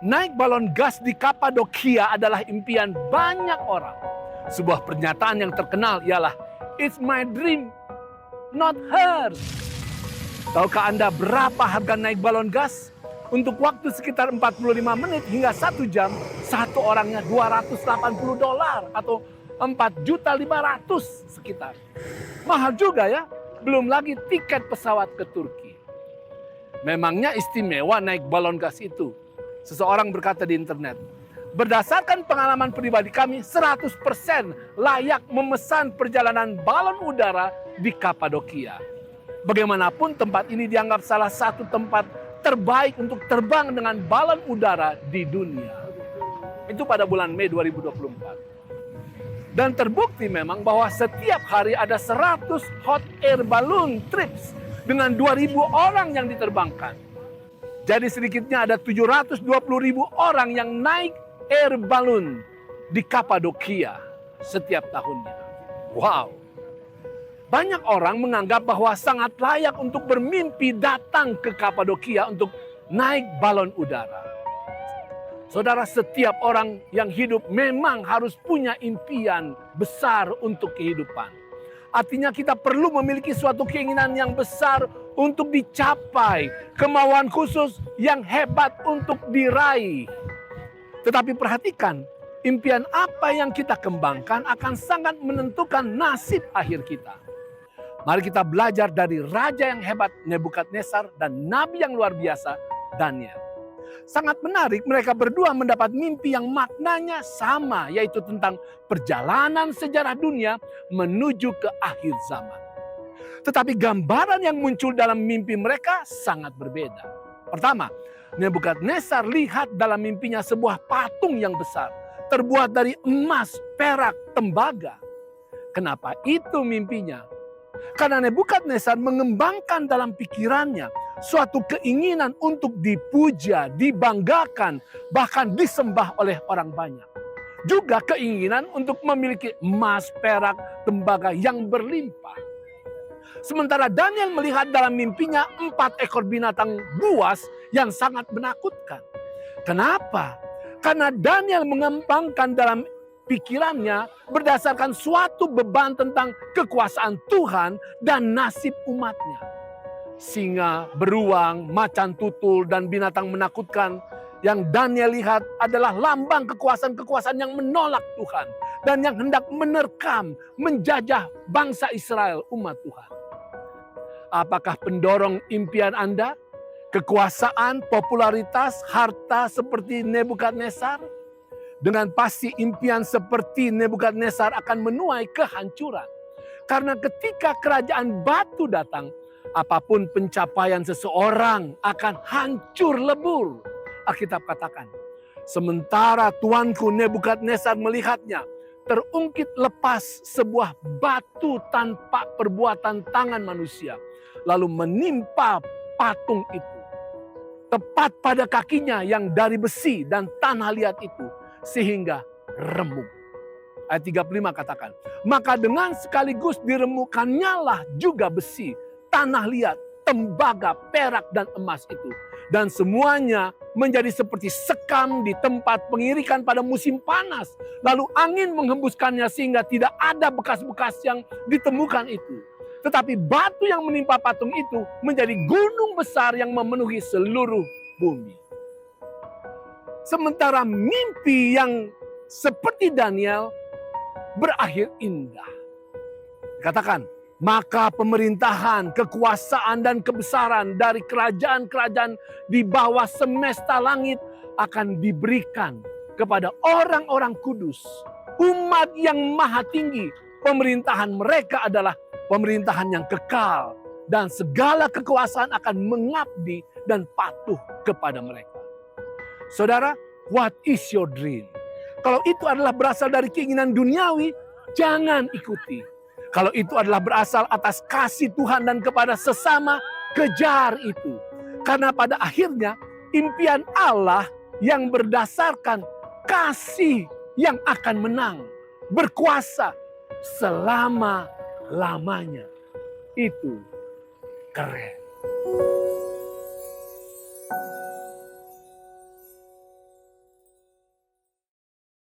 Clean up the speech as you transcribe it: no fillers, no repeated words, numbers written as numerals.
Naik balon gas di Kapadokia adalah impian banyak orang. Sebuah pernyataan yang terkenal ialah, "It's my dream, not hers." Tahukah Anda berapa harga naik balon gas? Untuk waktu sekitar 45 menit hingga 1 jam, satu orangnya $280 atau 4.500.000 sekitar. Mahal juga ya, belum lagi tiket pesawat ke Turki. Memangnya istimewa naik balon gas itu? Seseorang berkata di internet, berdasarkan pengalaman pribadi kami, 100% layak memesan perjalanan balon udara di Kapadokia. Bagaimanapun tempat ini dianggap salah satu tempat terbaik untuk terbang dengan balon udara di dunia. Itu pada bulan Mei 2024. Dan terbukti memang bahwa setiap hari ada 100 hot air balloon trips dengan 2.000 orang yang diterbangkan. Jadi sedikitnya ada 720.000 orang yang naik air balloon di Kapadokia setiap tahunnya. Wow. Banyak orang menganggap bahwa sangat layak untuk bermimpi datang ke Kapadokia untuk naik balon udara. Saudara, setiap orang yang hidup memang harus punya impian besar untuk kehidupan. Artinya kita perlu memiliki suatu keinginan yang besar untuk dicapai, kemauan khusus yang hebat untuk diraih. Tetapi perhatikan, impian apa yang kita kembangkan akan sangat menentukan nasib akhir kita. Mari kita belajar dari raja yang hebat Nebukadnezar dan nabi yang luar biasa Daniel. Sangat menarik, mereka berdua mendapat mimpi yang maknanya sama, yaitu tentang perjalanan sejarah dunia menuju ke akhir zaman. Tetapi gambaran yang muncul dalam mimpi mereka sangat berbeda. Pertama, Nebukadnezar lihat dalam mimpinya sebuah patung yang besar, terbuat dari emas, perak, tembaga. Kenapa itu mimpinya? Karena Nebukadnezar mengembangkan dalam pikirannya suatu keinginan untuk dipuja, dibanggakan, bahkan disembah oleh orang banyak. Juga keinginan untuk memiliki emas, perak, tembaga yang berlimpah. Sementara Daniel melihat dalam mimpinya 4 ekor binatang buas yang sangat menakutkan. Kenapa? Karena Daniel mengembangkan dalam pikirannya berdasarkan suatu beban tentang kekuasaan Tuhan dan nasib umatnya. Singa, beruang, macan tutul, dan binatang menakutkan yang Daniel lihat adalah lambang kekuasaan-kekuasaan yang menolak Tuhan dan yang hendak menerkam, menjajah bangsa Israel, umat Tuhan. Apakah pendorong impian Anda? Kekuasaan, popularitas, harta seperti Nebukadnezar? Dengan pasti impian seperti Nebukadnezar akan menuai kehancuran. Karena ketika kerajaan batu datang, apapun pencapaian seseorang akan hancur lebur. Alkitab katakan, sementara tuanku Nebukadnezar melihatnya, terungkit lepas sebuah batu tanpa perbuatan tangan manusia, lalu menimpa patung itu. Tepat pada kakinya yang dari besi dan tanah liat itu, sehingga remuk. Ayat 35 katakan, maka dengan sekaligus diremukannyalah juga besi, tanah liat, tembaga, perak, dan emas itu. Dan semuanya menjadi seperti sekam di tempat pengirikan pada musim panas. Lalu angin menghembuskannya sehingga tidak ada bekas-bekas yang ditemukan itu. Tetapi batu yang menimpa patung itu menjadi gunung besar yang memenuhi seluruh bumi. Sementara mimpi yang seperti Daniel berakhir indah. Katakan, maka pemerintahan, kekuasaan, dan kebesaran dari kerajaan-kerajaan di bawah semesta langit akan diberikan kepada orang-orang kudus, umat yang maha tinggi. Pemerintahan mereka adalah pemerintahan yang kekal, dan segala kekuasaan akan mengabdi dan patuh kepada mereka. Saudara, what is your dream? Kalau itu adalah berasal dari keinginan duniawi, jangan ikuti. Kalau itu adalah berasal atas kasih Tuhan dan kepada sesama, kejar itu. Karena pada akhirnya impian Allah yang berdasarkan kasih yang akan menang, berkuasa selama-lamanya. Itu keren.